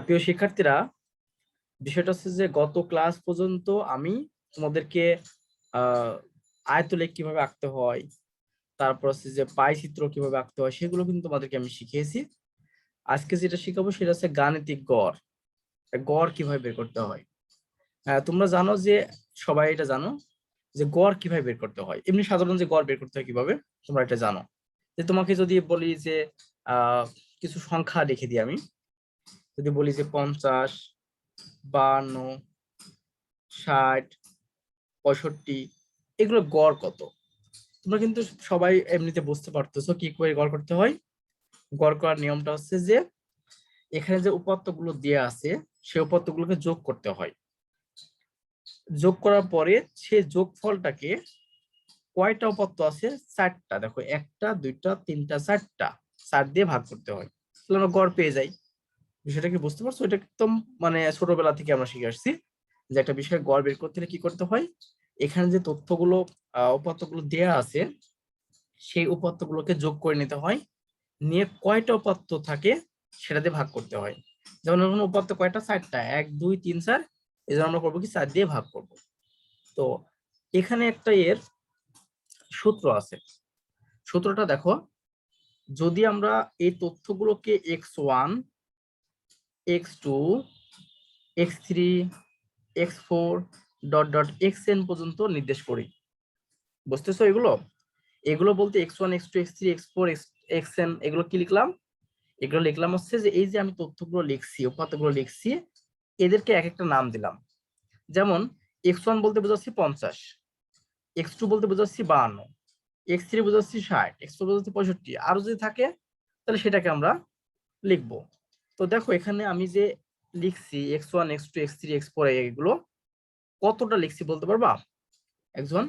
প্রিয় শিক্ষার্থীরা, বিষয়টা হচ্ছে যে গত ক্লাস পর্যন্ত আমি তোমাদেরকে আয়তলেখ কিভাবে আঁকতে হয়, তারপর হচ্ছে যে পাই চিত্র কিভাবে আঁকতে হয় সেগুলো কিন্তু তোমাদেরকে আমি শিখিয়েছি। আজকে যেটা শিখাবো সেটা হচ্ছে গাণিতিক গড়। গড় কিভাবে বের করতে হয়। তোমরা জানো যে, সবাই এটা জানো যে গড় কিভাবে বের করতে হয়। এমনি সাধারণ যে গড় বের করতে হয় কিভাবে তোমরা এটা জানো। যে তোমাকে যদি বলি যে কিছু সংখ্যা লিখে দিই, আমি যদি বলি যে 50, 52, 60, 65, এগুলো গড় কত, তোমরা কিন্তু সবাই এমনিতে বুঝতে পারতেছো কি করে গড় করতে হয়। গড় করার নিয়মটা হচ্ছে যে এখানে যে উপাত্তগুলো দেয়া আছে সেই উপাত্তগুলোকে যোগ করতে হয়। যোগ করার পরে সেই যোগফলটাকে, কয়টা উপাত্ত আছে, 4টা, দেখো 1টা 2টা 3টা 4টা, 4 দিয়ে ভাগ করতে হয়, তাহলে আমরা গড় পেয়ে যাই। বিষয়টা কি বুঝতে পারছো? এটা একদম মানে ছোটবেলা থেকে আমরা শিখে আসছি যে একটা বিষয়ের গড় বের করতে হলে কি করতে হয়, এখানে যে তথ্যগুলো উপাত্তগুলো দেয়া আছে সেই উপাত্তগুলোকে যোগ করে নিতে হয়, নিয়ে কয়টা উপাত্ত থাকে সেটা দিয়ে ভাগ করতে হয়। যেমন এখানে উপাত্ত কয়টা, 4টা, 1 2 3 4, এই জন্য আমরা করবো কি 4 দিয়ে ভাগ করব। তো এখানে একটা এর সূত্র আছে। সূত্রটা দেখো, যদি আমরা এই তথ্যগুলোকে x1 x2 x3 x4 dot dot xn পর্যন্ত নির্দেশ করি, বুঝতেছো? এগুলো এগুলো বলতে x1 x2 x3 x4 xn, এগুলো কি লিখলাম? এগুলো লিখলাম হচ্ছে যে এই যে আমি তথ্যগুলো লিখছি, উপাত্তগুলো লিখছি, এদেরকে এক একটা নাম দিলাম। যেমন x1 বলতে বোঝাচ্ছি 50, x2 বলতে বোঝাচ্ছি 52, x3 বোঝাচ্ছি 60, x4 বোঝাচ্ছি 65, আরো যদি থাকে তাহলে সেটাকে আমরা লিখবো। তো দেখো এখানে আমি যে লিখছি x1 x2 x3 x4, এগুলো কতটা লিখছি বলতে পারবা একজন?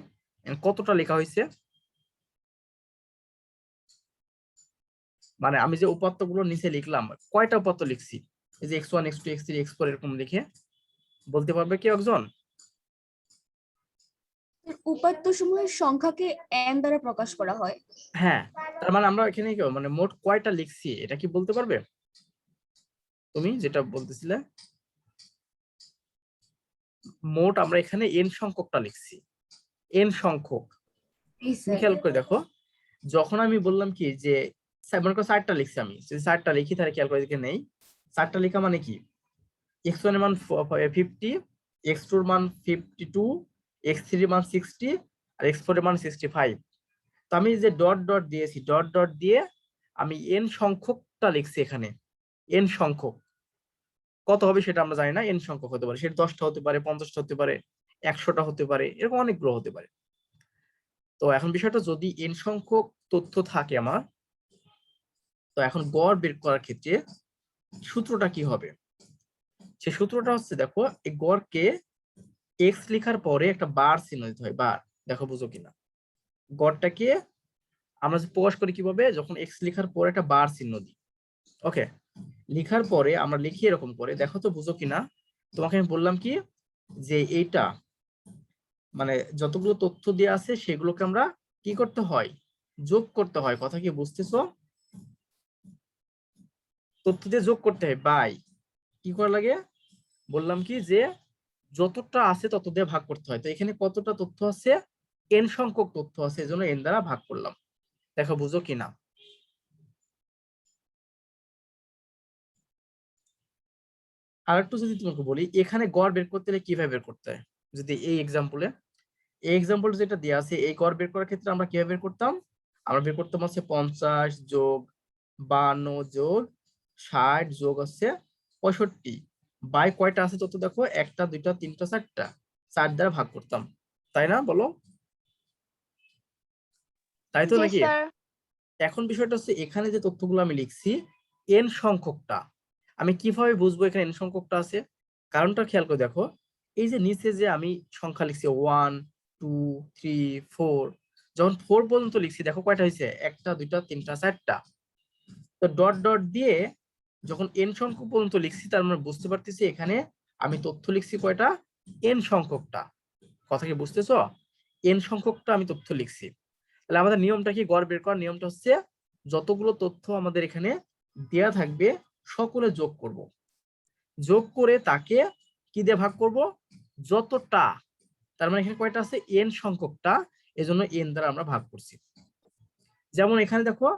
কতটা লেখা হয়েছে? মানে আমি যে উপাত্তগুলো নিচে লিখলাম, কয়টা উপাত্ত লিখছি? এই যে x1 x2 x3 x4 এরকম লিখে বলতে পারবে কি একজন? উপাত্ত সমূহের সংখ্যাকে n দ্বারা প্রকাশ করা হয়। হ্যাঁ, তার মানে আমরা এখানে কি মানে মোট কয়টা লিখছি এটা কি বলতে পারবে তুমি যেটা বলতেছিলে? মোট আমরা এখানে n সংখ্যকটা লিখছি, n সংখ্যক। তুমি খেয়াল করে দেখো, যখন আমি বললাম কি যে মনে করো 4টা লিখছি, আমি যদি 4টা লিখি তাহলে খেয়াল করে দেখে নেই, 4টা লেখা মানে কি, x1 এর মান 50, x2 এর মান 52, x3 এর মান 60, আর x4 এর মান 65। তো আমি যে ডট ডট দিয়েছি, ডট ডট দিয়ে আমি n সংখ্যকটা লিখছি এখানে। n সংখ্যক কত হবে সেটা আমরা জানি না, n সংখ্যক হতে পারে, সেটা 10টা হতে পারে, 50টা হতে পারে, 100টা হতে পারে, এরকম অনেকগুলো হতে পারে। তো এখন বিষয়টা, যদি n সংখ্যক তথ্য থাকে আমার, তো এখন গড় বের করার ক্ষেত্রে সূত্রটা কি হবে? সে সূত্রটা হচ্ছে, দেখো এই গড়কে এক্স লেখার পরে একটা বার চিহ্ন দিতে হয়, বার। দেখো বুঝো কিনা, গড়টাকে আমরা প্রকাশ করি কিভাবে, যখন এক্স লেখার পরে একটা বার চিহ্ন দিই। ওকে, লেখার পরে আমরা লিখি এরকম করে, দেখো তো বুঝো কিনা। তোমাকে আমি বললাম কি যে এইটা মানে যতগুলো তথ্য দেওয়া আছে সেগুলোকে আমরা কি করতে হয়, যোগ করতে হয়। কথা কি বুঝতেছো? তথ্য দিয়ে যোগ করতে হয়, বাই কি করা লাগে বললাম কি যে যতটা আছে তত দিয়ে ভাগ করতে হয়। তো এখানে কতটা তথ্য আছে, n সংখ্যক তথ্য আছে, এজন্য n দ্বারা ভাগ করলাম। দেখো বুঝো কিনা। আর একটু যদি তোমাকে বলি, এখানে গড় বের করতে হলে কিভাবে বের করতে হয়, যদি এই এক্সাম্পল যেটা দেওয়া আছে, এই গড় বের করার ক্ষেত্রে আমরা কিভাবে বের করতাম, আমরা বের করতাম হচ্ছে 50 যোগ 52 যোগ 60 যোগ হচ্ছে 65, বাই কয়টা আছে তত দেখো, 1টা 2টা 3টা 4টা, 4 দ্বারা ভাগ করতাম। তাই না, বলো? তাই তো জি নাকি? স্যার। এখন বিষয়টা হচ্ছে, এখানে যে তথ্যগুলো আমি লিখছি n সংখ্যকটা, আমি কিভাবে বুঝবো এখানে n সংখ্যকটা আছে? কারণটা খেয়াল করে দেখো, এই যে নিচে যে আমি সংখ্যা লিখছি 1 2 3 4, যখন 4 পর্যন্ত লিখছি দেখো কয়টা হয়েছে, 1টা 2টা 3টা 4টা। তো ডট ডট দিয়ে যখন n সংখ্যক পর্যন্ত লিখছি, তার মানে বুঝতে পারতেছি এখানে আমি তথ্য লিখছি কয়টা, n সংখ্যকটা। কথা কি বুঝতেছো? n সংখ্যকটা আমি তথ্য লিখছি। তাহলে আমাদের নিয়মটা কি, গড় বের করার নিয়মটা হচ্ছে যতগুলো তথ্য আমাদের এখানে দেয়া থাকবে সকলে যোগ করব। যোগ করে তাকে কি দিয়ে ভাগ করব, যতটা, তার মানে এখানে কয়টা আছে, n সংখ্যকটা, এজন্য n দ্বারা আমরা ভাগ করছি। যেমন এখানে দেখো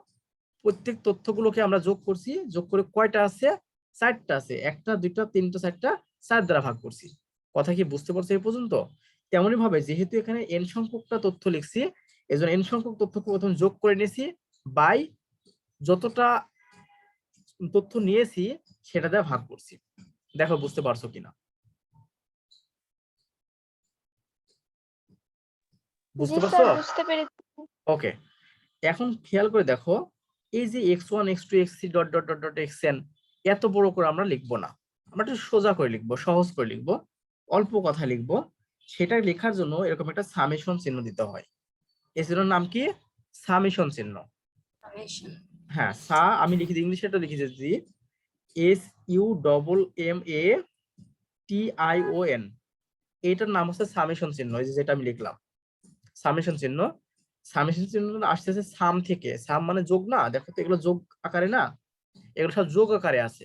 প্রত্যেক তথ্যগুলোকে আমরা যোগ করছি, যোগ করে কয়টা আছে, 4টা আছে, 1টা 2টা 3টা 4টা, 4 দ্বারা ভাগ করছি। কথা কি বুঝতে পারছো এই পর্যন্ত? তেমনই ভাবে যেহেতু এখানে n সংখ্যকটা তথ্য লিখছি, এজন্য n সংখ্যক তথ্যকে প্রথম যোগ করে নিয়েছি, বাই যতটা তথ্য নিয়েছি সেটা দিয়ে ভাগ করছি। দেখো বুঝতে পারছো কিনা, বুঝতে জি পারছো? স্যার, বুঝতে পেরেছি। ওকে, এখন খেয়াল করে দেখো, এই যে x1 x2 x3 dot dot dot dot xn, এত বড় করে আমরা লিখবো না, আমরা একটু সোজা করে লিখবো, সহজ করে লিখবো, অল্প কথা লিখবো। সেটা লেখার জন্য এরকম একটা সামেশন চিহ্ন দিতে হয়। এই চিহ্নের নাম কি, সামেশন চিহ্ন। হ্যাঁ, আমি লিখি দিই, ইংলিশে এটা লিখে দিয়েছি, SUMMATION, এইটার নাম হচ্ছে সামেশন চিহ্ন। এই যে যেটা আমি লিখলাম সামেশন চিহ্ন, সামেশন চিহ্ন আসতেছে সাম থেকে, সাম মানে যোগ না, দেখো তো এগুলো যোগ আকারে না, এগুলো সব যোগ আকারে আছে,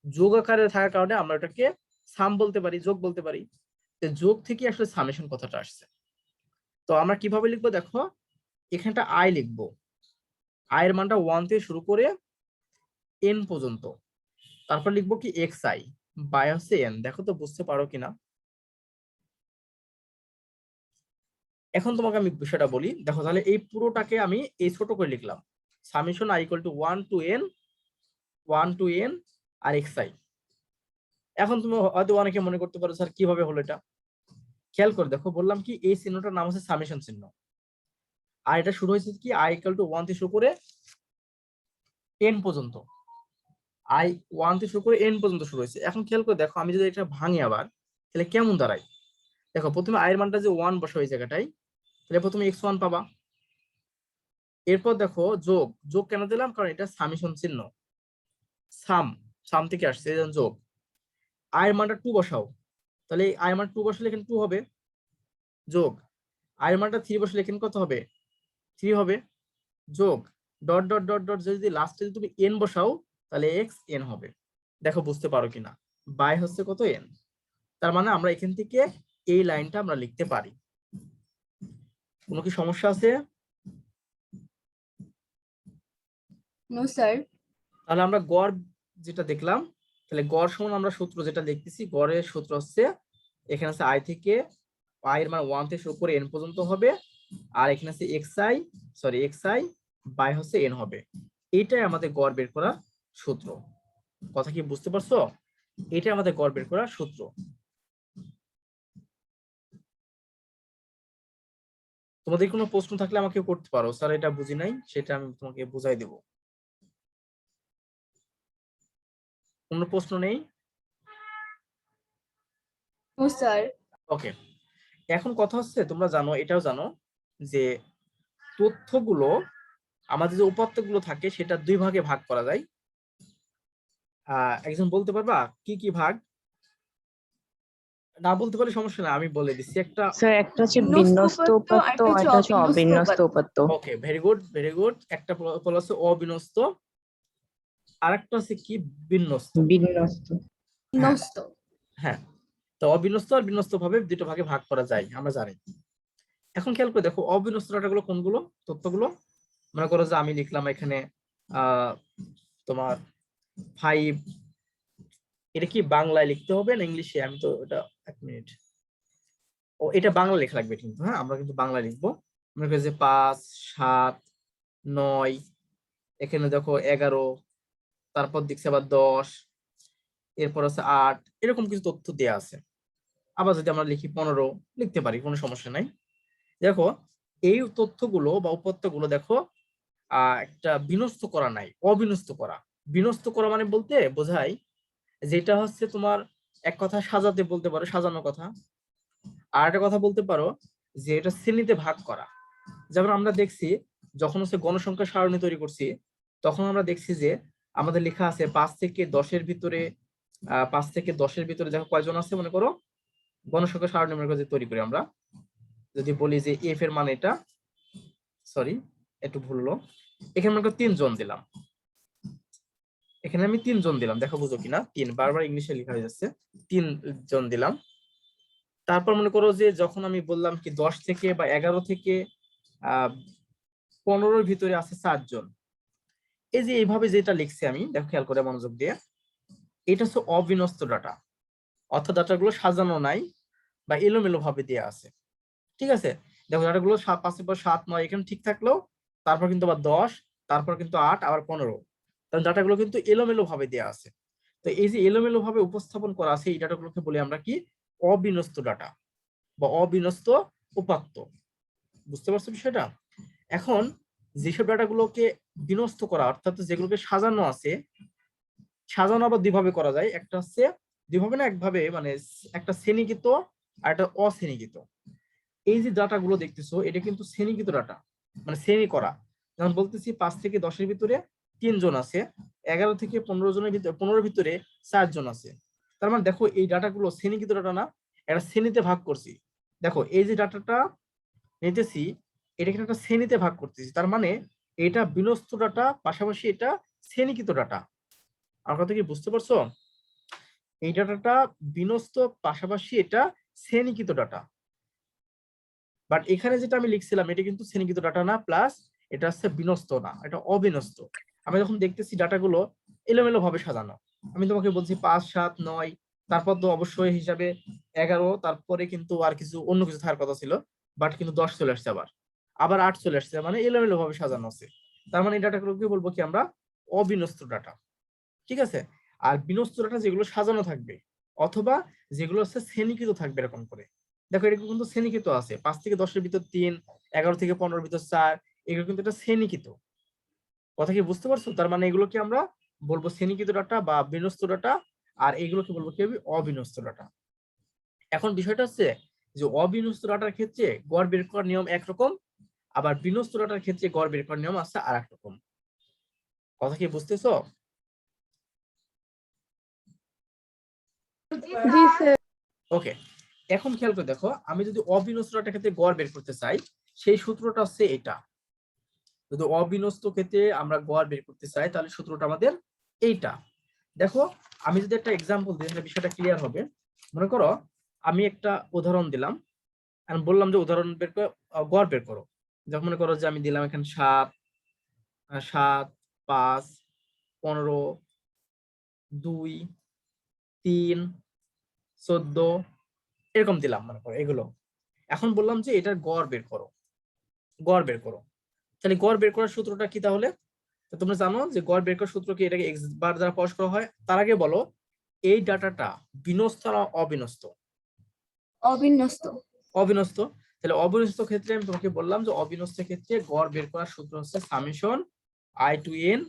যোগ আকারে থাকার কারণে আমরা এটাকে সাম বলতে পারি, যোগ বলতে পারি। যোগ থেকে আসলে সামেশন কথাটা আসছে। তো আমরা কিভাবে লিখবো দেখো, এখানটা আই লিখবো, আই এর মানটা 1 থেকে শুরু করে n পর্যন্ত, তারপর লিখবো কি এক্স আই বাই হচ্ছে n। দেখো তো বুঝতে পারো কিনা। এখন তোমাকে আমি বিষয়টা বলি, দেখো তাহলে এই পুরোটাকে আমি এই ছোট করে লিখলাম, summation i equal to 1 to n আর xi। এখন তুমি হয়তো অনেকে মনে করতে পারো স্যার কিভাবে হলো এটা, খেয়াল করে দেখো, বললাম কি এই চিহ্নটার নাম হচ্ছে সামেশন চিহ্ন, আর এটা শুরু হয়েছে কি i ইকুয়াল টু 1 থেকে শুরু করে n পর্যন্ত, i 1 থেকে শুরু করে n পর্যন্ত শুরু হয়েছে। এখন খেয়াল করে দেখো, আমি যদি এটা ভাঙি আবার, তাহলে কেমন দাঁড়ায়, দেখো প্রথমে i এর মানটা যে 1 বসো এই জায়গাটায়, তাহলে প্রথমে x1 পাবা। এরপর দেখো যোগ, যোগ কেন দিলাম, কারণ এটা সামেশন চিহ্ন, সাম, সাম থেকে আসছে, এজন্য যোগ। i এর মানটা 2 বসাও, তাহলে i এর মান 2 বসালে এখানে 2 হবে, যোগ। i এর মানটা 3 বসালে এখানে কত হবে, 3 হবে, যোগ। ডট ডট ডট ডট যদি লাস্টে যদি তুমি n বসাও, তাহলে x n হবে। দেখো বুঝতে পারো কিনা, বাই হচ্ছে কত, n। তার মানে আমরা এখান থেকে এই লাইনটা আমরা লিখতে পারি। কোনো কি সমস্যা আছে? No sir. তাহলে আমরা গড় যেটা দেখলাম, তাহলে গড় সমান আমরা সূত্র যেটা লিখতেছি, গড়ের সূত্র হচ্ছে, এখানে আছে i থেকে, i এর মান 1 থেকে শুরু করে n পর্যন্ত হবে, আর এখানে আছে xi বাই হচ্ছে n হবে। এইটাই আমাদের গড় বের করার সূত্র। কথা কি বুঝতে পারছো? এটাই আমাদের গড় বের করার সূত্র। তোমাদের কোনো প্রশ্ন থাকলে আমাকে করতে পারো, স্যার এটা বুঝি নাই, সেটা আমি তোমাকে বুঝাই দেব। কোনো প্রশ্ন নেই? No sir. ওকে, এখন কথা হচ্ছে, তোমরা জানো, এটাও জানো যে তথ্যগুলো, আমাদের যে উপাত্তগুলো থাকে সেটা 2 ভাগে ভাগ করা যায়। একজন বলতে পারবা কি কি ভাগ? না বলতে পারলে সমস্যা না, আমি বলে দিচ্ছি একটা। স্যার একটা হচ্ছে বিন্যস্ত বিন্যস্ত উপাত্ত, উপাত্ত আর আর একটা একটা হচ্ছে হচ্ছে অবিন্যস্ত অবিন্যস্ত উপাত্ত। ওকে, ভেরি গুড ভেরি গুড। একটা বলা হচ্ছে অবিন্যস্ত, আর একটা হচ্ছে কি, বিন্যস্ত। বিন্যস্ত। হ্যাঁ বিন্যস্ত। হ্যাঁ, তো অবিন্যস্ত আর বিন্যস্ত ভাবে দুটো ভাগে ভাগ করা যায়, আমরা জানি। এখন খেয়াল করে দেখো, অবিন্যস্ত ডাটাগুলো কোনগুলো, তথ্যগুলো, মনে করো যে আমি লিখলাম এখানে তোমার 5, এটা কি বাংলায় লিখতে হবে না ইংলিশে, আমি তো এটা, 1 মিনিট, ও এটা বাংলা লেখা লাগবে কিন্তু, হ্যাঁ আমরা কিন্তু বাংলা লিখবো। মনে করি যে 5 7 9, এখানে দেখো 11, তারপর দিচ্ছে আবার 10, এরপর আছে 8, এরকম কিছু তথ্য দেয়া আছে। আবার যদি আমরা লিখি 15, লিখতে পারি, কোনো সমস্যা নাই। দেখো এই তথ্যগুলো বা উপাত্তগুলো দেখো একটা বিন্যস্ত করা নাই, অবিন্যস্ত করা। বিন্যস্ত করা মানে বলতে বোঝায় যেটা হচ্ছে তোমার, এক কথা সাজাতে বলতে পারো, সাজানোর কথা। আর একটা কথা বলতে পারো যে এটা শ্রেণীতে ভাগ করা। যেমন আমরা দেখছি যখন হচ্ছে গণসংখ্যা সারণী তৈরি করছি, তখন আমরা দেখছি যে আমাদের লেখা আছে 5 থেকে 10-এর ভিতরে, 5 থেকে 10-এর ভিতরে দেখো কয়জন আছে, মনে করো গণসংখ্যা সারণী মনে করো যে তৈরি করি আমরা, যদি বলি যে এফ এর মান এটা, সরি একটু ভুল হলো, এখানে মনে করো 3 জন দিলাম, এখানে আমি 3 জন দিলাম, দেখো বুঝো কিনা, 3 বারবার ইংলিশে লেখা হয়ে যাচ্ছে, 3 জন দিলাম। তারপর মনে করো যে যখন আমি বললাম কি 10 থেকে বা 11 থেকে 15-র ভিতরে আছে 4 জন, এই যে এইভাবে যেটা লিখছি আমি, দেখো খেয়াল করে মনোযোগ দিয়ে, এটা হচ্ছে অবিন্যস্ত ডাটা, অর্থাৎ ডাটাগুলো সাজানো নাই বা এলোমেলো ভাবে দেওয়া আছে। ঠিক আছে, দেখো ডাটাগুলো 5 পর 7 9 এখানে ঠিক থাকলেও তারপর কিন্তু আবার 10, তারপর কিন্তু 8, আবার 15, কারণ ডাটাগুলো কিন্তু এলোমেলো ভাবে দেওয়া আছে। তো এই যে এলোমেলো ভাবে উপস্থাপন করা আছে এই ডাটাগুলোকে বলি আমরা কি, অবিন্যস্ত ডাটা বা অবিন্যস্ত উপাত্ত। বুঝতে পারছো বিষয়টা? এখন যেসব ডাটাগুলোকে বিন্যস্ত করা, অর্থাৎ যেগুলোকে সাজানো আছে, সাজানো আবার দুইভাবে করা যায়, একটা হচ্ছে দুইভাবে না একভাবে, মানে একটা শ্রেণীকৃত আর একটা অশ্রেণীকৃত। এই যে ডাটাগুলো দেখতেছো এটা কিন্তু শ্রেণীকৃত ডাটা, মানে শ্রেণী করা। যেমন বলতেছি 5 থেকে 10-এর ভিতরে 3 জন আছে, 11 থেকে 15 জনের ভিতরে 15-এর ভিতরে 4 জন আছে। তার মানে দেখো এই ডাটাগুলো শ্রেণীকৃত ডাটা না, একটা শ্রেণীতে ভাগ করছি। দেখো এই যে ডাটাটা নিতেছি এটা কিন্তু একটা শ্রেণীতে ভাগ করতেছি, তার মানে এটা বিন্যস্ত ডাটা, পাশাপাশি এটা শ্রেণীকৃত ডাটা। আমার কথা কি বুঝতে পারছো? এই ডাটাটা বিন্যস্ত, পাশাপাশি এটা শ্রেণীকৃত ডাটা। বাট এখানে যেটা আমি লিখছিলাম এটা কিন্তু শ্রেণীকৃত ডাটা না, প্লাস এটা হচ্ছে বিন্যস্ত না, এটা অবিন্যস্ত। আমি যখন দেখতেছি ডাটাগুলো এলোমেলো ভাবে সাজানো, আমি তোমাকে বলছি 5 7 9, তারপর তো অবশ্যই হিসাবে 11, তারপরে কিন্তু আর কিছু অন্য কিছু থাকার কথা ছিল, বাট কিন্তু 10 চলে আসছে, আবার আবার 8 চলে আসছে, মানে এলোমেলো ভাবে সাজানো আছে। তার মানে এই ডাটাগুলোকে বলবো কি আমরা, অবিন্যস্ত ডাটা। ঠিক আছে, আর বিন্যস্ত ডাটা যেগুলো সাজানো থাকবে, অথবা যেগুলো হচ্ছে শ্রেণীকৃত থাকবে এরকম করে। দেখো এরকম কিন্তু শ্রেণীকৃত আছে, 5 থেকে 10-এর ভিতর 3, 11 থেকে 15-এর ভিতর 4, এগুলো কিন্তু এটা শ্রেণীকৃত। কথা কি বুঝতে পারছো? তার মানে এগুলোকে আমরা বলবো শ্রেণীকৃত ডাটা বা বিন্যস্ত ডাটা, আর এগুলোকে বলবো কি, অবিন্যস্ত ডাটা। এখন বিষয়টা হচ্ছে যে অবিন্যস্ত ডাটার ক্ষেত্রে গড় বের করার নিয়ম একরকম, আবার বিন্যস্ত ডাটার ক্ষেত্রে গড় বের করার নিয়ম আছে আর এক রকম। কথা কি বুঝতেছো? জি স্যার। ওকে, এখন খেয়াল করে দেখো, আমি যদি অবিন্যস্ত ডাটার ক্ষেত্রে গড় বের করতে চাই, সেই সূত্রটা হচ্ছে এটা। যদি অবিন্যস্ত ক্ষেত্রে আমরা গড় বের করতে চাই তাহলে সূত্রটা আমাদের এইটা। দেখো আমি যদি একটা এক্সাম্পল দিই তাহলে বিষয়টা ক্লিয়ার হবে। মনে করো আমি একটা উদাহরণ দিলাম, আমি বললাম যে উদাহরণ বের করে গড় বের করো। যখন মনে করো যে আমি দিলাম এখানে 7 7 5 15 2 3 14 এরকম দিলাম মনে করো এগুলো। এখন বললাম যে এটার গড় বের করো, গড় বের করো। তাহলে গড় বের করার সূত্রটা কি তাহলে? তো তোমরা জানো যে গড় বের করার সূত্র কি, এটাকে এক্স বার দ্বারা প্রকাশ করা হয়। তার আগে বলো এই ডাটাটা বিন্যস্ত না অবিন্যস্ত? অবিন্যস্ত। অবিন্যস্ত। তাহলে অবিন্যস্ত ক্ষেত্রে আমি তোমাকে বললাম যে অবিন্যস্ত ক্ষেত্রে গড় বের করার সূত্র হচ্ছে summation i to n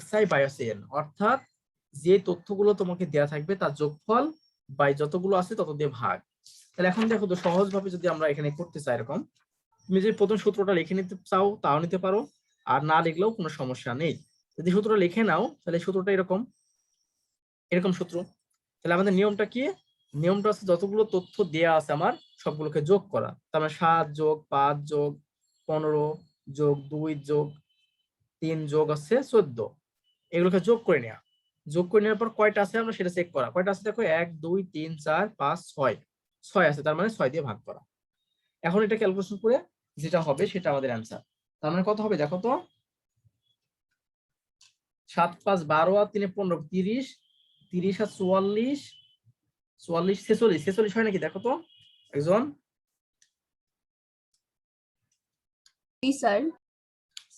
xi by n, অর্থাৎ যে তথ্যগুলো তোমাকে দেয়া থাকবে তার যোগফল বাই যতগুলো আছে তত দিয়ে ভাগ। তাহলে এখন দেখো তো সহজভাবে যদি আমরা এখানে করতে চাই এরকম, তুমি যদি প্রথম সূত্রটা লিখে নিতে চাও তাও নিতে পারো, আর না লিখলেও কোনো সমস্যা নেই। যদি সূত্রটা লিখে নাও তাহলে সূত্রটা এরকম, এরকম সূত্র। তাহলে আমাদের নিয়মটা কি? নিয়মটা হচ্ছে যতগুলো তথ্য দেয়া আছে আমার সবগুলোকে যোগ করা। তার মানে 7 যোগ 5 যোগ 15 যোগ 2 যোগ 3 যোগ আছে 14, এগুলোকে যোগ করে নেওয়া। যোগ করে নেওয়ার পর কয়টা আছে আমরা সেটা চেক করা। কয়টা আছে দেখো, 1 2 3 4 5 6, 6 আছে, তার মানে 6 দিয়ে ভাগ করা। এখন এটা ক্যালকুলেশন করে যেটা হবে সেটা আমাদের অ্যান্সার। তার মানে কত হবে দেখো তো, 7 5 12 আর 3 15 30, 30 আর 44 44 46, 46 হয় নাকি দেখো তো একজন। জি স্যার।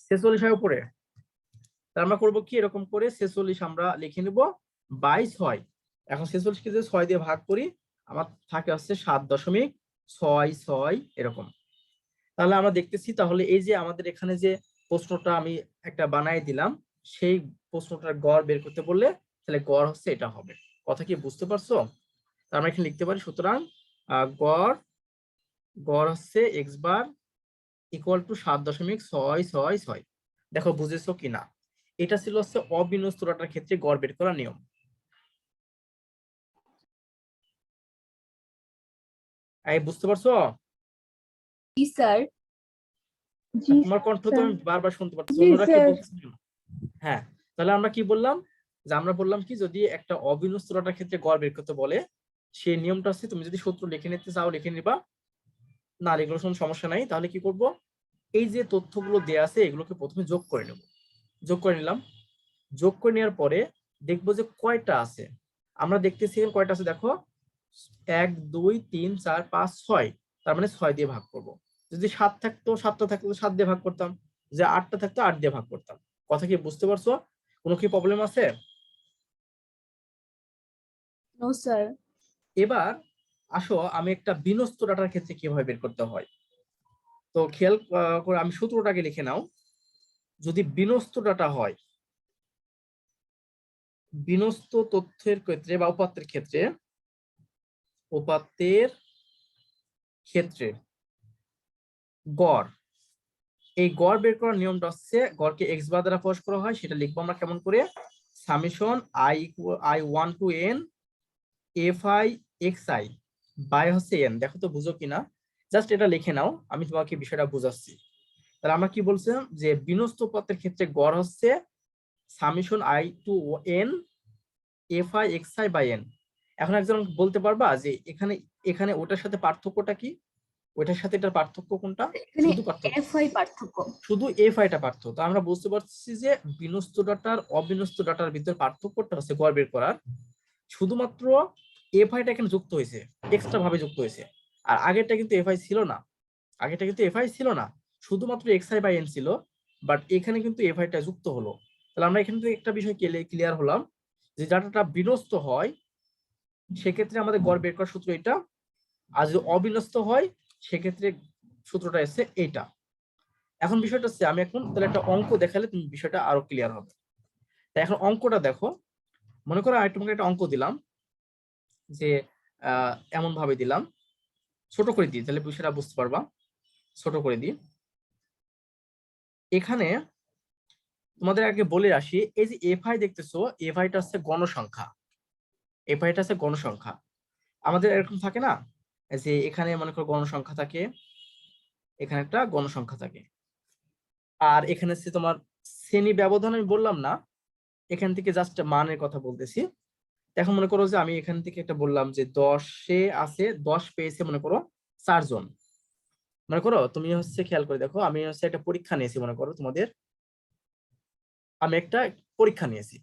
46 হয় উপরে। তাহলে আমরা করবো কি, এরকম করে 46 আমরা লিখে নিব বাই 6। এখন 46 কে যদি 6 দিয়ে ভাগ করি আমার থাকে হচ্ছে 7.66 এরকম। তাহলে আমরা দেখতেছি, তাহলে এই যে আমাদের এখানে যে প্রশ্নটা আমি একটা বানাই দিলাম, সেই প্রশ্নটার গড় বের করতে বললে তাহলে গড় হচ্ছে এটা হবে। কথা কি বুঝতে পারছো? তার আমরা এখানে লিখতে পারি, সুতরাং গড়, গড় হচ্ছে এক্স বার ইকুয়াল টু 7.666। দেখো বুঝেছো কিনা? এটা ছিল হচ্ছে অবিন্যস্ত ডাটার ক্ষেত্রে গড় বের করার নিয়ম। এই বুঝতে পারছো? জি স্যার। জি তোমার কণ্ঠ তো স্যার। আমি বারবার শুনতে পাচ্ছি, জি অন্যরা কি স্যার। বলতেছে? হ্যাঁ, তাহলে আমরা কি বললাম যে আমরা বললাম কি, যদি একটা অবিন্যস্ত ডাটার ক্ষেত্রে গড় বের করতে বলে, সেই নিয়মটা হচ্ছে তুমি যদি সূত্র লিখে নিতে চাও লিখে নিবা, না লিখলেও কোনো সমস্যা নাই। তাহলে কি করব, এই যে তথ্যগুলো দেয়া আছে এগুলোকে প্রথমে যোগ করে নেব। যোগ করে নিলাম, যোগ করে নেওয়ার পরে দেখবো যে কয়টা আছে। আমরা দেখতেছি কয়টা আছে, দেখো 1 2 3 4 5 6, তার মানে 6 দিয়ে ভাগ করব। যদি 7 থাকতো 7টা থাকতো 7 দিয়ে ভাগ করতাম, যে 8টা থাকতো 8 দিয়ে ভাগ করতাম। কথা কি বুঝতে পারছো? কোনো কি প্রবলেম আছে? No sir. এবার আসো আমি একটা বিন্যস্ত ডাটার ক্ষেত্রে কিভাবে বের করতে হয়। তো খেয়াল করে আমি সূত্রটাকে লিখে নাও। যদি বিন্যস্ত ডাটা হয়, বিন্যস্ত তথ্যের ক্ষেত্রে বা উপাত্তের ক্ষেত্রে, উপাত্তের ক্ষেত্রে গড়, এই গড় বের করার নিয়মটা হচ্ছে গড়কে এক্স বার দ্বারা প্রকাশ করা হয়। সেটা লিখবো আমরা কেমন করে, summation i 1 to n f i x i by হচ্ছে এন। দেখো তো বুঝো কিনা, জাস্ট এটা লিখে নাও, আমি তোমাকে বিষয়টা বুঝাচ্ছি। তাহলে আমরা কি বলছিলাম, যে বিন্যস্ত উপাত্তের ক্ষেত্রে গড় হচ্ছে summation i to n f i x i by n. এখন একজন বলতে পারবা যে এখানে এখানে ওটার সাথে পার্থক্যটা কি, ওটার সাথে এটার পার্থক্য কোনটা? এখানে শুধু পার্থক্য, এফ আই পার্থক্য। শুধু এফ আইটা পার্থক্য। তো আমরা বুঝতে পারছি যে বিন্যস্ত ডাটার অবিন্যস্ত ডাটার ভিতরে পার্থক্যটা হচ্ছে গড় বের করার, শুধুমাত্র এফ আইটা এখানে যুক্ত হয়েছে, এক্সট্রা ভাবে যুক্ত হয়েছে। আর আগেরটা কিন্তু এফ আই ছিল না, আগেরটা কিন্তু এফ আই ছিল না, শুধুমাত্র এক্স আই বাই এন ছিল। বাট এখানে কিন্তু এফ আইটা যুক্ত হলো। তাহলে আমরা এখান থেকে একটা বিষয় ক্লিয়ার হলাম, যে ডাটাটা বিন্যস্ত হয় সেক্ষেত্রে আমাদের গড় বের করার সূত্র এটা, আর যদি অবিন্যস্ত হয় সেক্ষেত্রে সূত্রটা এসে এইটা। এখন বিষয়টা হচ্ছে আমি এখন তাহলে একটা অঙ্ক দেখালে তুমি বিষয়টা আরো ক্লিয়ার হবে। তাই এখন অঙ্কটা দেখো, মনে করো আমি তোমাকে একটা অঙ্ক দিলাম, যে এমন ভাবে দিলাম, ছোট করে দিই তাহলে বিষয়টা বুঝতে পারবা। ছোট করে দিই, এখানে তোমাদের আগে বলে আসি, এই যে এফ আই দেখতেছো, এফ আইটা হচ্ছে গণসংখ্যা, এফ আইটা হচ্ছে গণসংখ্যা। আমাদের এরকম থাকে না, যে এখানে মনে করো গণসংখ্যা থাকে, এখানে একটা গণসংখ্যা থাকে, আর এখানে হচ্ছে তোমার শ্রেণী ব্যবধান আমি বললাম না, এখান থেকে জাস্ট মানের কথা বলতেছি। এখন মনে করো যে আমি এখান থেকে একটা বললাম যে 10-এ আছে, 10 পেয়েছে মনে করো 4 জন। মনে করো তুমি হচ্ছে খেয়াল করে দেখো, আমি হচ্ছে একটা পরীক্ষা নিয়েছি, মনে করো তোমাদের, আমি একটা পরীক্ষা নিয়েছি,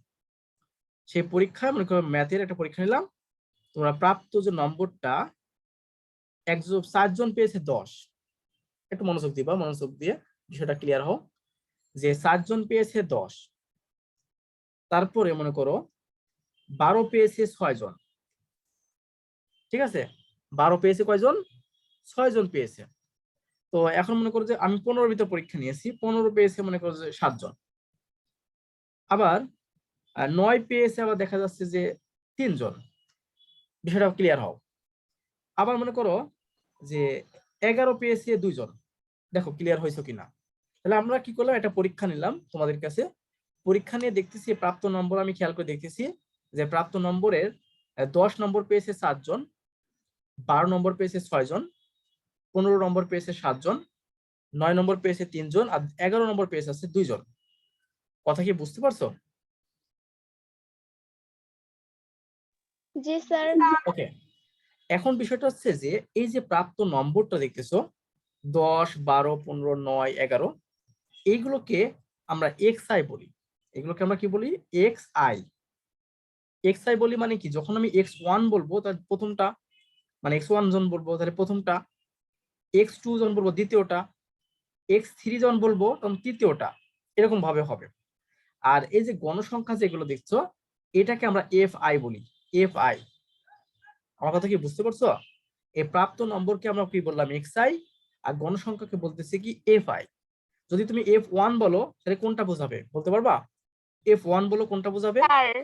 সেই পরীক্ষায় মনে করো ম্যাথের একটা পরীক্ষা নিলাম, তোমরা প্রাপ্ত যে নম্বরটা, 4 জন পেয়েছে 10। একটু মনোযোগ দিবা, মনোযোগ দিয়ে বিষয়টা ক্লিয়ার হও, যে 4 জন পেয়েছে 10, তারপরে মনে করো 12 পেয়েছে 6 জন। ঠিক আছে, 12 পেয়েছে কয়জন? 6 জন পেয়েছে। তো এখন মনে করো যে আমি 15 ভিতর পরীক্ষা নিয়েছি, 15 পেয়েছে মনে করো যে 7 জন। আবার 9 পেয়েছে আবার দেখা যাচ্ছে যে 3 জন। বিষয়টা ক্লিয়ার হও। আবার মনে করো যে 11 পেয়েছে 2 জন। দেখো ক্লিয়ার হয়েছে কিনা। তাহলে আমরা কি করলাম, একটা পরীক্ষা নিলাম তোমাদের কাছে, পরীক্ষা নিয়ে দেখতেছি প্রাপ্ত নম্বর, আমি খেয়াল করে দেখতেছি যে প্রাপ্ত নম্বরের 10 নম্বর পেয়েছে 7 জন, 12 নম্বর পেয়েছে 6 জন, 15 নম্বর পেয়েছে 7 জন, 9 নম্বর পেয়েছে 3 জন, আর 11 নম্বর পেয়েছে আছে 2 জন। কথা কি বুঝতে পারছো? জি স্যার। ওকে, এখন বিষয়টা হচ্ছে যে এই যে প্রাপ্ত নম্বরটা দেখতেছো 10 12 15 9 11, এইগুলোকে আমরা এক্স আই বলি। এগুলোকে আমরা কি বলি? X I. এক্স আই বলি মানে কি, যখন আমি এক্স ওয়ান বলবো তার প্রথমটা, মানে এক্স ওয়ান জন বলবো তাহলে প্রথমটা, এক্স টু জন বলবো দ্বিতীয়টা, এক্স থ্রি জন বলবো তখন তৃতীয়টা, এরকম ভাবে হবে। আর এই যে গণসংখ্যা যেগুলো দেখছো, এটাকে আমরা এফ আই বলি, এফ আই। আমার কথা কি বুঝতে পারছো? এই প্রাপ্ত নম্বরকে আমরা কি বললাম? X i. আর গণসংখ্যাকে বলতেছে কি? F I. যদি তুমি এফ ওয়ান বলো তাহলে কোনটা বোঝাবে বলতে পারবা? এফ ওয়ান বলো কোনটা বোঝাবে? স্যার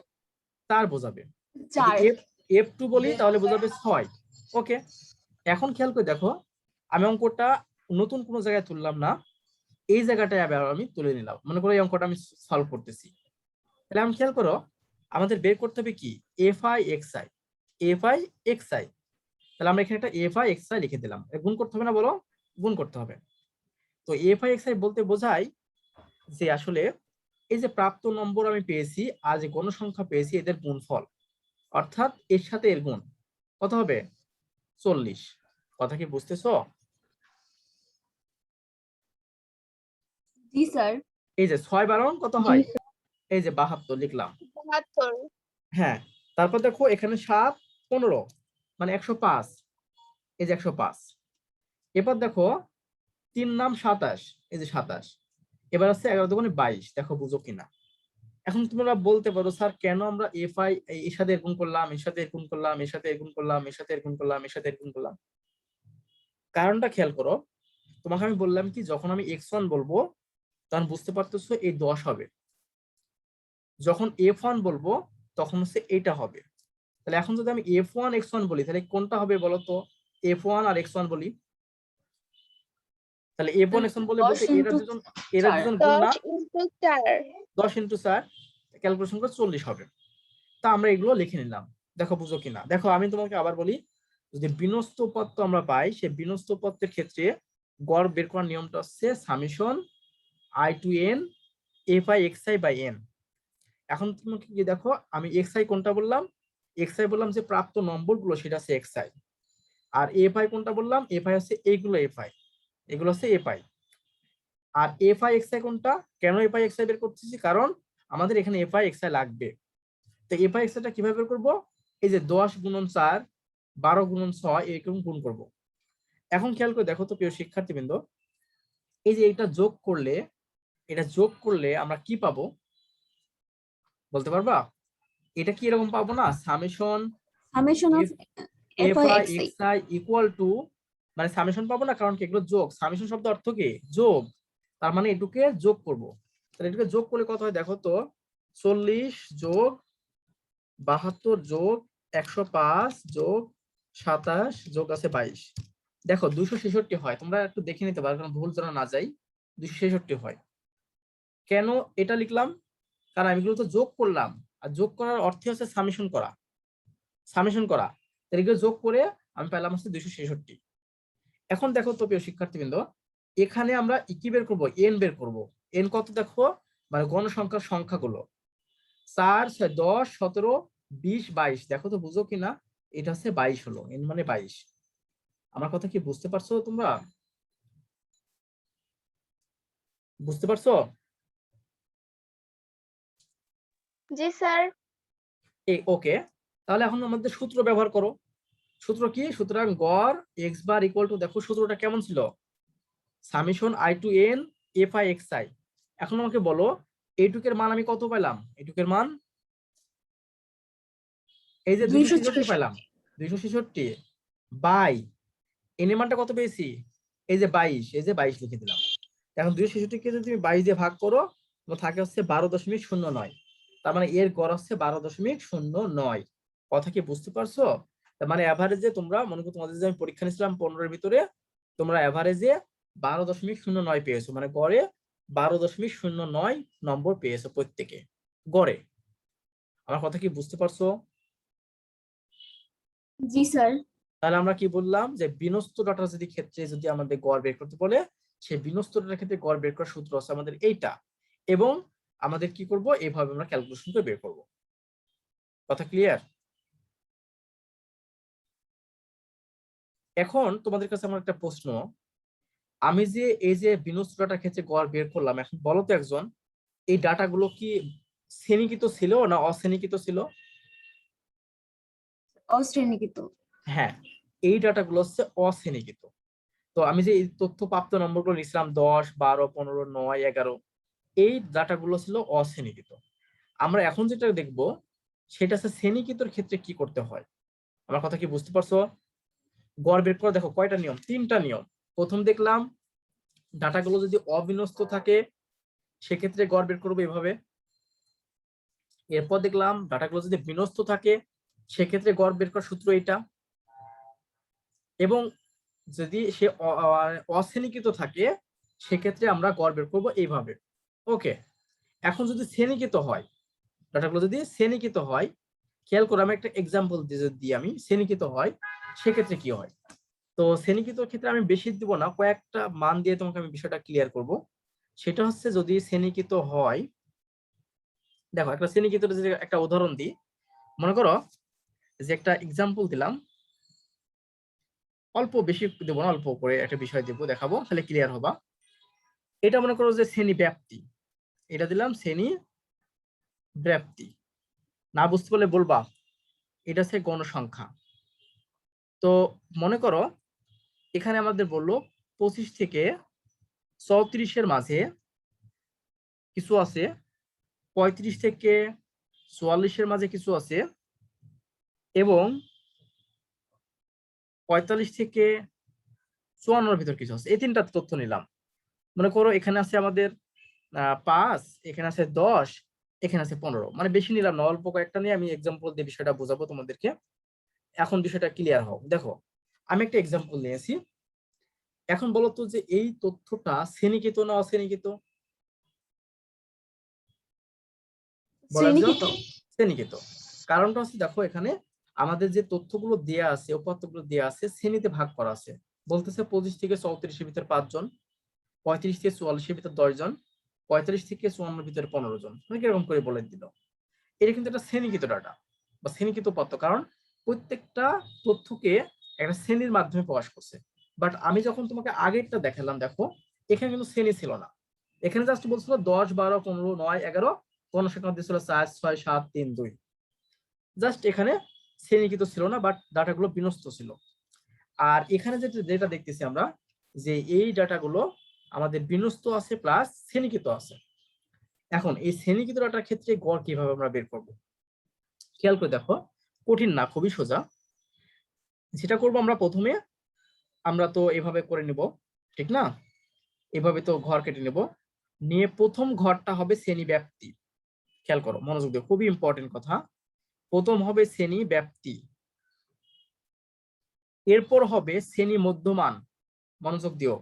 4 বোঝাবে। যদি 4। এফ টু বলি তাহলে বোঝাবে 6। ওকে, এখন খেয়াল করে দেখো, আমি অঙ্কটা নতুন কোনো জায়গায় তুললাম না, এই জায়গাটায় আবার আমি তুলে নিলাম। মনে করো এই অঙ্কটা আমি সলভ করতেছি, তাহলে আমি খেয়াল করো আমাদের বের করতে হবে কি? F i x I, F i x I. তাহলে আমরা এখানে একটা এফ আই এক্স আই লিখে দিলাম। গুণ করতে হবে না বলো? গুণ করতে হবে। তো এফ আই এক্স আই বলতে বোঝায় যে আসলে এই যে প্রাপ্ত নম্বর আমি পেয়েছি আর যে গণসংখ্যা পেয়েছি এদের গুণফল, অর্থাৎ এর সাথে এর গুণ কত হবে? 40। কথা কি বুঝতেছো? জি স্যার। এই যে 6 12 কত জি হয়? স্যার। এই যে 72 লিখলাম। 72। হ্যাঁ, তারপর দেখো এখানে 7 15 মানে 105, এই যে 105। এবার দেখো 3 নাম 27, এই যে 27। এবার আছে 11 দুগুণে 22, দেখো বুঝো কিনা। এখন তোমরা বলতে পারো স্যার কেন আমরা এফআই এর সাথে এর গুণ করলাম, এর সাথে এর গুণ করলাম, এর সাথে এর গুণ করলাম, এর সাথে এর গুণ করলাম, এর সাথে এর গুণ করলাম? কারণটা খেয়াল করো। তোমাকে আমি বললাম কি যখন আমি x1 বলবো তখন বুঝতে পারতেছো এই 10 হবে, যখন f1 বলবো তখন হচ্ছে এটা হবে। তাহলে এখন যদি আমি f1 x1 বলি তাহলে কোনটা হবে বলো তো? f1 আর x1 বলি, তাহলে f1 x1 বলে 10 বলতে এরা into দুজন 4 গুণ না, 10 into 4। 10 × 4 ক্যালকুলেশন করে 40 হবে। তা আমরা এগুলো লিখে নিলাম, দেখো বুঝো কিনা। দেখো আমি তোমাকে আবার বলি, যদি বিনস্ত পত্র আমরা পাই সেই বিনস্ত পত্রের ক্ষেত্রে গড় বের করার নিয়মটা হচ্ছে summation i to n fi xi by n। এখন তোমাকে কি দেখো আমি xi কোনটা বললাম? xi বললাম যে প্রাপ্ত নম্বরগুলো সেটা হচ্ছে xi, আর fi কোনটা বললাম? fi হচ্ছে এইগুলো fi, এগুলো হচ্ছে fi। আর fi xi কোনটা? কেন fi xi বের করতেছি? কারণ আমাদের এখানে fi xi লাগবে। তো fi xi টা কিভাবে বের করব? এই যে 10 × 4 12 × 6 এরকম গুণ করব। এখন খেয়াল করে দেখো তো প্রিয় শিক্ষার্থীবৃন্দ, এই যে এটা যোগ করলে আমরা কি পাবো বলতে পারবা? এটা কি এরকম পাবো না? Summation summation of fi fi xi equal to, মানে সামেশন পাবো না কারণ কি এগুলো যোগ। সামেশন শব্দ অর্থ কি? যোগ। তার মানে এটুকে যোগ করব। তাহলে এটুকে যোগ করলে কত হয় দেখো তো? 40 যোগ 72 যোগ 105 যোগ 27 যোগ আছে 22। দেখো 266 হয়। তোমরা একটু দেখে নিতে পারো কারণ ভুল যেন না যাই। 266 হয়। কেন এটা লিখলাম? কারণ আমি এগুলো তো যোগ করলাম, আর যোগ করার অর্থ হচ্ছে সামেশন করা। তাহলে এগুলো যোগ করে আমি পেলাম হচ্ছে 266। এখন দেখো তো প্রিয় শিক্ষার্থীবৃন্দ, এখানে আমরা কি বের করব? এন বের করব। এন কত দেখো? মানে গণসংখ্যার সংখ্যাগুলো 4 6 10 17 20 22। দেখো তো বুঝো কিনা, এটা হচ্ছে 22 হলো, এন মানে 22। আমার কথা কি বুঝতে পারছো তোমরা? বুঝতে পারছো? জি স্যার। ওকে, তাহলে এখন আমাদের সূত্র ব্যবহার করো। সূত্র কি? সুতরাং গড় এক্স বার ইকুয়াল টু, দেখো সূত্রটা কেমন ছিল? Summation i to n fi xi। এখন আমাকে বলো এইটুকের মান আমি কত পেলাম? এইটুকের মান এই যে 266 পেলাম। 266 বাই এন এর মানটা কত পেয়েছি? এই যে 22, এই যে 22 লিখে দিলাম। এখন 266 কে যদি তুমি 22 দিয়ে ভাগ করো, তোমার থাকে হচ্ছে 12.09। তার মানে এর গড় হচ্ছে 12.09। কথা কি বুঝতে পারছো? তার মানে এভারেজে তোমরা মনে করো তোমাদের যে আমি পরীক্ষা নিয়েছিলাম 15 এর ভিতরে, তোমরা এভারেজে 12.09 পেয়েছো, মানে গড়ে 12.09 নম্বর পেয়েছো প্রত্যেকে গড়ে। আমার কথা কি বুঝতে পারছো? জি স্যার। তাহলে আমরা কি বললাম যে বিনস্ত ডাটার যদি ক্ষেত্রে যদি আমাদের গড় বের করতে বলে, সেই বিনস্ত ডাটার ক্ষেত্রে গড় বের করার সূত্র আছে আমাদের এইটা, এবং আমাদের কি করব এইভাবে আমরা ক্যালকুলেশন করে বের করব। কথা ক্লিয়ার? এখন তোমাদের কাছে আমার একটা প্রশ্ন, আমি যে এই যে বিনস্ত ডাটার ক্ষেত্রে গড় বের করলাম, এখন বলো তো একজন, এই ডাটাগুলো কি শ্রেণীকৃত ছিল না অশ্রেণীকৃত ছিল? অশ্রেণীকৃত। হ্যাঁ, এই ডাটাগুলো হচ্ছে অশ্রেণীকৃত। তো আমি যে এই তথ্য প্রাপ্ত নম্বরগুলো নিছিলাম 10 12 15 9 11, এই ডাটাগুলো ছিল অশ্রেণীকৃত। আমরা এখন যেটা দেখব সেটা হচ্ছে শ্রেণীকৃতর ক্ষেত্রে কি করতে হয়। আমার কথা কি বুঝতে পারছো? গড় বের করা দেখো কয়টা নিয়ম? 3টা নিয়ম। প্রথম দেখলাম ডাটাগুলো যদি অবিন্যস্ত থাকে সেক্ষেত্রে গড় বের করবো এভাবে। এরপর দেখলাম ডাটাগুলো যদি বিন্যস্ত থাকে সেক্ষেত্রে গড় বের করার সূত্র এটা, এবং যদি সে অশ্রেণীকৃত থাকে সেক্ষেত্রে আমরা গড় বের করবো এইভাবে। ওকে, এখন যদি শ্রেণীকৃত হয়, ডাটাগুলো যদি শ্রেণীকৃত হয়, খেয়াল করে আমি একটা এক্সাম্পল দিই, আমি শ্রেণীকৃত হয় সেক্ষেত্রে কি হয়। তো শ্রেণীকৃত ক্ষেত্রে আমি বেশি দিব না, কয়েকটা মান দিয়ে তোমাকে আমি বিষয়টা ক্লিয়ার করব। সেটা হচ্ছে যদি শ্রেণীকৃত হয় দেখো একটা শ্রেণীকৃত যদি একটা উদাহরণ দিই, মনে করো যে একটা এক্সাম্পল দিলাম, অল্প বেশি দেবো না, অল্প করে একটা বিষয় দেবো, দেখাবো, তাহলে ক্লিয়ার হবা। এটা মনে করো যে শ্রেণী ব্যাপ্তি, এটা দিলাম শ্রেণী ব্যাপ্তি। না বুঝতে পারলে বলবা। এটা হচ্ছে গণসংখ্যা। তো মনে করো এখানে আমাদের বললো 25 থেকে 34-এর মাঝে কিছু আছে, 35 থেকে 44-এর মাঝে কিছু আছে, এবং 45 থেকে 54-এর ভিতর কিছু আছে। এই তিনটা তথ্য নিলাম। মনে করো এখানে আছে আমাদের 5, এখানে আছে 10, এখানে আছে 15, মানে বেশি নিলাম না, অল্প কয়েকটা নিয়ে আমি এক্সাম্পল দিয়ে বিষয়টা বোঝাবো তোমাদেরকে। এখন বিষয়টা ক্লিয়ার হোক। দেখো আমি একটা এক্সাম্পল নিয়েছি। এখন বলো তো যে এই তথ্যটা শ্রেণীকৃত না অশ্রেণীকৃত? বলো একজন। শ্রেণীকৃত। শ্রেণীকৃত। কারণটা হচ্ছে দেখো এখানে আমাদের যে তথ্যগুলো দেয়া আছে, উপাত্তগুলো দেয়া আছে, শ্রেণীতে ভাগ করা আছে। বলতেছে 25 থেকে 34-এর ভিতর 5 জন, 35 থেকে 44-এর ভিতর 10 জন, 45 থেকে 54-এর ভিতরে 15 জন, মানে কিরকম করে বলে দিল। এটা কিন্তু একটা শ্রেণীকৃত ডাটা বা শ্রেণীকৃত উপাত্ত, কারণ প্রত্যেকটা তথ্যকে একটা শ্রেণীর মাধ্যমে প্রকাশ করছে। বাট আমি যখন তোমাকে আগেরটা দেখালাম, দেখো এখানে কিন্তু শ্রেণী ছিল না, এখানে জাস্ট বলছিল 10, 12, 15, 9, 11, গণসংখ্যা দিয়েছিল 4, 6, 7, 3, 2। জাস্ট এখানে শ্রেণীকৃত ছিল না, বাট ডাটাগুলো বিন্যস্ত ছিল। আর এখানে যেটা দেখতেছি আমরা, যে এই ডাটাগুলো আমাদের বিন্যস্ত আছে প্লাস শ্রেণীকৃত আছে। এখন এই শ্রেণীকৃত ডাটার ক্ষেত্রে গড় কিভাবে আমরা বের করব? খেয়াল করে দেখো, কঠিন না, খুবই সোজা। যেটা করব আমরা প্রথমে, আমরা তো এভাবে করে নিব, ঠিক না? এভাবে তো ঘর কেটে নেব, নিয়ে প্রথম ঘরটা হবে শ্রেণী ব্যাপ্তি। খেয়াল করো, মনোযোগ দিও, খুবই ইম্পর্টেন্ট কথা। প্রথম হবে শ্রেণী ব্যাপ্তি, এরপর হবে শ্রেণী মধ্যমান। মনোযোগ দিও,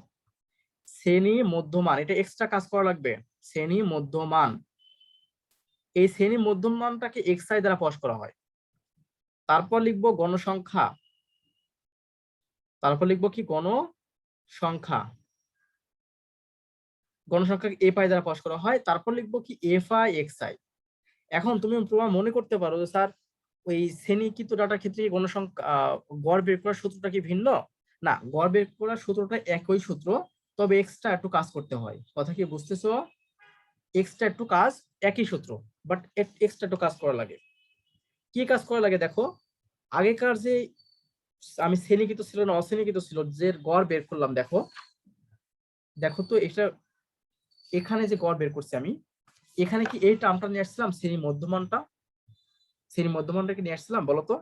শ্রেণী মধ্যমান, এটা এক্সট্রা কাজ করা লাগবে। শ্রেণী মধ্যমান, এই শ্রেণী মধ্যমানটাকে xi দ্বারা প্রকাশ করা হয়। তারপর লিখবো গণসংখ্যা, তারপর লিখবো কি গণসংখ্যা, গণসংখ্যাকে এফআই দ্বারা প্রকাশ করা হয়। তারপর লিখবো কি এফআই xi। এখন তুমি তোমার মনে করতে পারো যে স্যার ওই শ্রেণীকৃত ডাটার ক্ষেত্রে গণসংখ্যা গড় বের করার সূত্রটা কি ভিন্ন? না, গড় বের করার সূত্রটা একই সূত্র, তবে এক্সট্রা একটু কাজ করতে হয়। কথা কি বুঝতেছো? এক্সট্রা একটু কাজ, একই সূত্র, বাট এক্সট্রা একটু কাজ করা লাগে। কি কাজ করা লাগে দেখো, আগেকার যে আমি শ্রেণীকৃত ছিল না অশ্রেণীকৃত ছিল, যে গড় বের করলাম, দেখো দেখো তো এটা, এখানে যে গড় বের করছি আমি, এখানে কি এই টার্মটা নিয়ে আসছিলাম, শ্রেণী মধ্যমানটা? শ্রেণী মধ্যমানটা কি নিয়ে আসছিলাম বলো তো?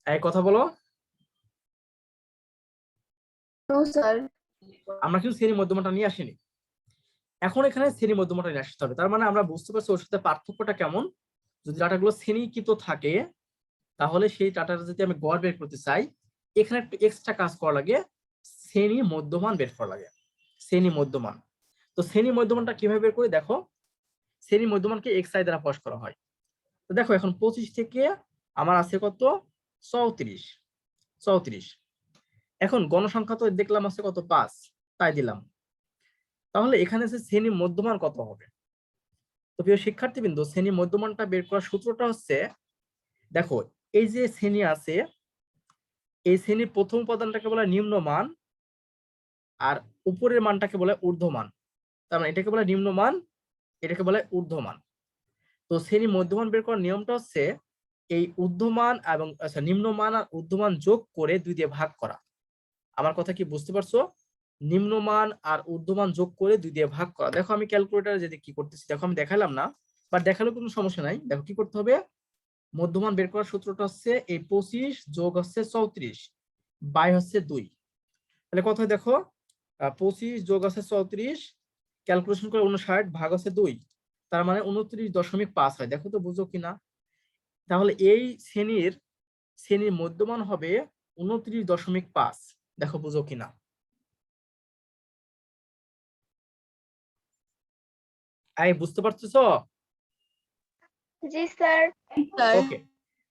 এই কথা বলো। No sir. আমরা কিন্তু শ্রেণী মধ্যমানটা নিয়ে আসিনি। এখন এখানে শ্রেণী মধ্যমানটা নিয়ে আসতে হবে। তার মানে আমরা বুঝতে পারছি ওর সাথে পার্থক্যটা কেমন। যদি ডাটাগুলো শ্রেণীকৃত থাকে, তাহলে সেই ডাটাটা যদি আমি গড় বের করতে চাই, এখানে একটু এক্সট্রা কাজ করা লাগে, শ্রেণী মধ্যমান বের করা লাগে। শ্রেণী মধ্যমান, তো শ্রেণী মধ্যমানটা কিভাবে বের করি দেখো, শ্রেণী মধ্যমানকে xi দ্বারা প্রকাশ করা হয়। তো দেখো এখন 25 থেকে আমার আছে কত, 34। এখন গণসংখ্যা তো দেখলাম আছে কত, 5, তাই দিলাম। তাহলে এখানে শ্রেণী মধ্যমান কত হবে? তো প্রিয় শিক্ষার্থীবৃন্দ, শ্রেণী মধ্যমানটা বের করার সূত্রটা হচ্ছে, দেখো এই যে শ্রেণী আছে, এই শ্রেণীর প্রথম উপাদানটাকে বলে নিম্নমান, আর উপরের মানটাকে বলে ঊর্ধ্বমান। তার মানে এটাকে বলে নিম্নমান, এটাকে বলে ঊর্ধ্বমান। তো শ্রেণী মধ্যমান বের করার নিয়মটা হচ্ছে এই ঊর্ধ্বমান এবং নিম্নমান আর ঊর্ধ্বমান যোগ করে 2 দিয়ে ভাগ করা। আমার কথা কি বুঝতে পারছো? নিম্নমান আর ঊর্ধ্বমান যোগ করে 2 দিয়ে ভাগ করা। দেখো আমি ক্যালকুলেটরে যদি কি করতেছি, দেখো আমি দেখালাম না, বাট দেখালেও কোনো সমস্যা নাই। দেখো কি করতে হবে, মধ্যমান বের করার সূত্রটা হচ্ছে এই 25 যোগ হচ্ছে 34 বাই হচ্ছে 2। তাহলে কত হয় দেখো, 25 যোগ আছে 34, ক্যালকুলেশন করে 59 ভাগ আছে 2, তার মানে 29.5 হয়। দেখো তো বুঝো কিনা? তাহলে এই শ্রেণীর মধ্যমান হবে 29.5। দেখো বুঝো কিনা? বুঝতে পারতেছো? জি স্যার। স্যার। ওকে।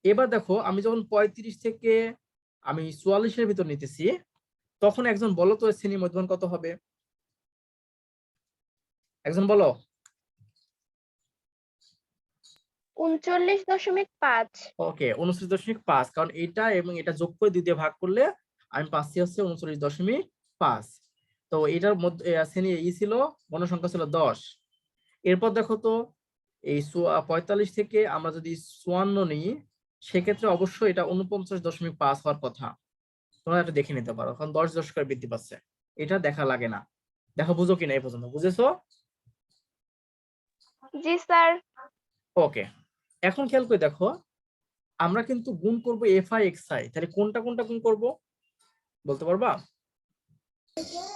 এবার দেখো আমি যখন 35 থেকে আমি 44-এর ভিতর নিতেছি, তখন একজন বলো তো শ্রেণীর মধ্যমান কত হবে? একজন বলো। 39.5। ওকে, 29.5, কারণ এটা এবং এটা যোগ করে 2 দিয়ে ভাগ করলে আমি পাচ্ছি হচ্ছে 39.5। তো এটার মধ্যে শ্রেণী ছিল, গণসংখ্যা ছিল 10। এরপর দেখো তো এই 45 থেকে আমরা যদি 54 নিই, সেক্ষেত্রে অবশ্যই এটা 49.5 হওয়ার কথা। তোমরা এটা দেখে নিতে পারো, কারণ 10 করে বৃদ্ধি পাচ্ছে। এটা দেখা লাগে না। দেখো বুঝো কিনা এই পর্যন্ত, বুঝেছো? জি স্যার। ওকে, এখন খেয়াল করে দেখো, আমরা কিন্তু গুণ করব এফ আই এক্স আই, তাহলে কোনটা কোনটা গুণ করব বলতে পারবা?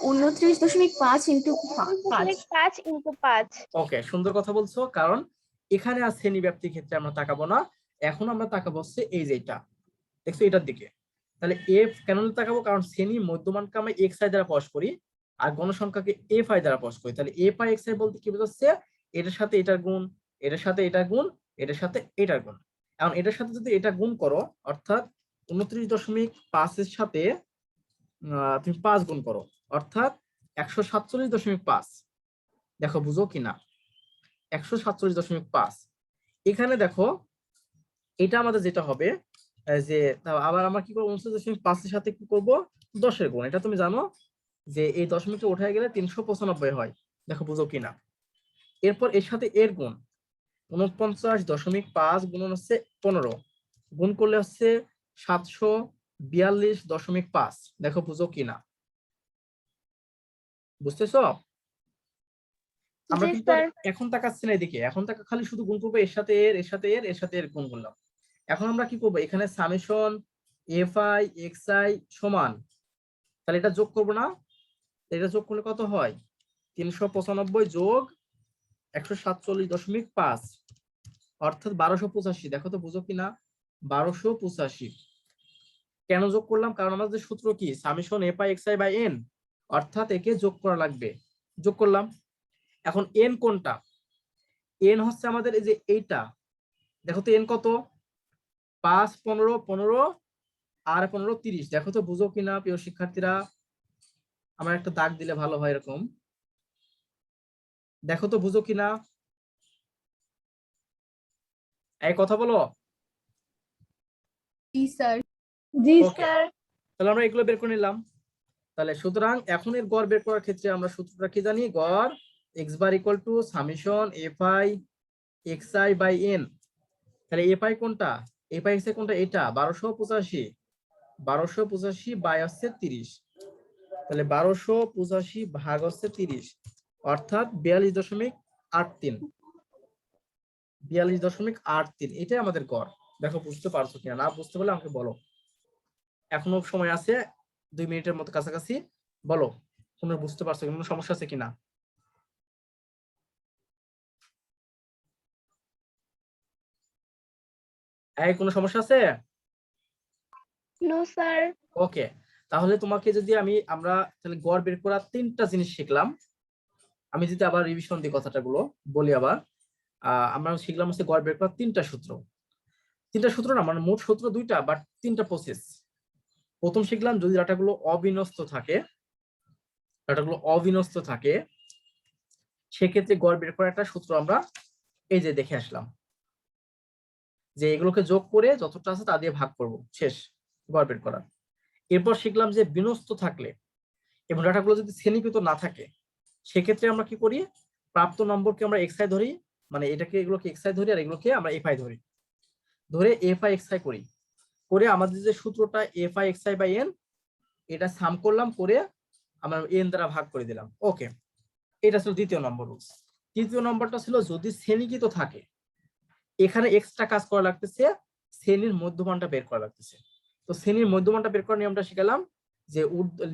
29.5 ইন্টু 5। 5 ইন্টু 5। ওকে, সুন্দর কথা বলছো, কারণ এখানে আর শ্রেণী ব্যাপ্তির ক্ষেত্রে আমরা তাকাবো না, এখন আমরা তাকাবো হচ্ছে এই যে এটা, দেখছো এটার দিকে। তাহলে এফ কেন তাকাবো, কারণ শ্রেণী মধ্যমানকে আমরা এক্স আই দ্বারা প্রকাশ করি, আর গণসংখ্যাকে এফ আই দ্বারা প্রকাশ করি। তাহলে এফ আই এক্স আই বলতে কি বোঝাচ্ছে, এটার সাথে এটার গুণ, এটার সাথে এটার গুণ, এটার সাথে এটার গুণ। এখন এটার সাথে যদি এটা গুণ করো, অর্থাৎ 29.5 এর সাথে তুমি 5 গুণ করো, অর্থাৎ 147.5। দেখো বুঝো কিনা, 147.5। এখানে দেখো এটা আমাদের যেটা হবে, যে আবার আমরা কি করবো, 29.5 এর সাথে কি করব, 10-এর গুণ। এটা তুমি জানো যে এই দশমিকটা উঠে গেলে 395 হয়। দেখো বুঝো কিনা। এরপর এর সাথে এর গুণ, 49.5 গুণন হচ্ছে 15, গুণ করলে হচ্ছে 742.5। দেখো বুঝো কিনা, বুঝতেছো? আমরা জি কিন্তু আর স্যার। এখন তাকাচ্ছি না এদিকে, এখন তাকা খালি শুধু গুণ করবো এর সাথে এর, এর সাথে এর, এর সাথে এর গুণ করলাম। এখন আমরা কি করবো, এখানে summation f i x I সমান, তাহলে এটা যোগ করবো না? এটা যোগ করলে কত হয়, 395 যোগ 147.5, অর্থাৎ 1285। দেখো তো বুঝো কিনা, 1285। কেন যোগ করলাম, কারণ আমাদের সূত্র কি, summation f i x i by n, অর্থাৎ একে যোগ করা লাগবে। যোগ করলাম। এখন এন কোনটা, এন হচ্ছে আমাদের এই যে এইটা, দেখো তো এন কত, 5, 15, 15 আর 15, 30। দেখো তো বুঝো কিনা প্রিয় শিক্ষার্থীরা, আমার একটা দাগ দিলে ভালো হয় এরকম। দেখো তো বুঝো কিনা, এই কথা বলো। জি স্যার। জি ওকে, স্যার। তাহলে আমরা এগুলো বের করে নিলাম। তাহলে সুতরাং এখন এর গড় বের করার ক্ষেত্রে আমরা সূত্রটা কি জানি, গড় x bar equal to summation f i x i by n. তাহলে এফ আই কোনটা, এফ আই এক্স আই কোনটা, এটা 1285, 1285 বাই হচ্ছে 30। তাহলে 1285 ভাগ হচ্ছে 30, অর্থাৎ 42.83, 42.83। এটাই আমাদের গড়। দেখো বুঝতে পারছো কিনা, না বুঝতে পারলে আমাকে বলো, এখনো সময় আছে 2 মিনিটের মতো কাছাকাছি। বলো তোমরা বুঝতে পারছো, কোনো সমস্যা আছে কিনা? এই কোনো সমস্যা আছে? No sir. ওকে, তাহলে তোমাকে যদি আমরা তাহলে গড় বের করার 3টা জিনিস শিখলাম। আমি যদি আবার রিভিশন দিই কথাটা গুলো বলি আবার, আমরা শিখলাম হচ্ছে গড় বের করার 3টা সূত্র। 3টা সূত্র না, মানে মোট সূত্র 2টা, বাট 3টা প্রসেস। প্রথম শিখলাম যদি ডাটাগুলো অবিন্যস্ত থাকে, ডাটাগুলো অবিন্যস্ত থাকে, সেক্ষেত্রে গড় বের করার একটা সূত্র আমরা এই যে দেখে আসলাম, যে এগুলোকে যোগ করে যতটা আছে তা দিয়ে ভাগ করব, শেষ, গড় বের করা। এরপর শিখলাম যে বিন্যস্ত থাকলে এবং ডাটাগুলো যদি শ্রেণীকৃত না থাকে, সেক্ষেত্রে আমরা কি করি, প্রাপ্ত নম্বরকে আমরা এক্স আই ধরি, মানে এগুলোকে এক্স আই ধরি আর এগুলোকে আমরা এফ আই ধরি, ধরে এফ আই এক্স আই করি, করে আমাদের যে সূত্রটা f i x i by n, এটা সাম করলাম, করে আমরা এন দ্বারা ভাগ করে দিলাম। ওকে, এটা ছিল দ্বিতীয় নম্বর রুলস। তৃতীয় নম্বরটা ছিল যদি শ্রেণীকৃত থাকে, এখানে এক্সট্রা কাজ করা লাগতেছে, শ্রেণীর মধ্যমানটা বের করা লাগতেছে। তো শ্রেণীর মধ্যমানটা বের করার নিয়মটা শিখালাম, যে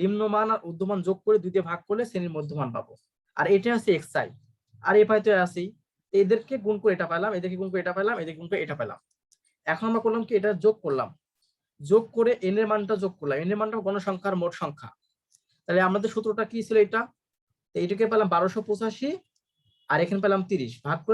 নিম্নমান আর ঊর্ধ্বমান যোগ করে 2 দিয়ে ভাগ করলে শ্রেণীর মধ্যমান পাবো। আর এটা হচ্ছে এক্স আই, আর এফ আই তো আছেই, এদেরকে গুণ করে এটা পেলাম, এদেরকে গুণ করে এটা পেলাম, এদেরকে গুণ করে এটা পেলাম। এখন আমরা করলাম কি, এটা যোগ করলাম, যোগ করে এন এর মানটা যোগ করলাম, এন এর মানটা গণসংখ্যার মোট সংখ্যা। তাহলে আমাদের সূত্রটা কি ছিল, এটা, এটাকে পেলাম 1285, আর এখানে পেলাম 30, ভাগ করে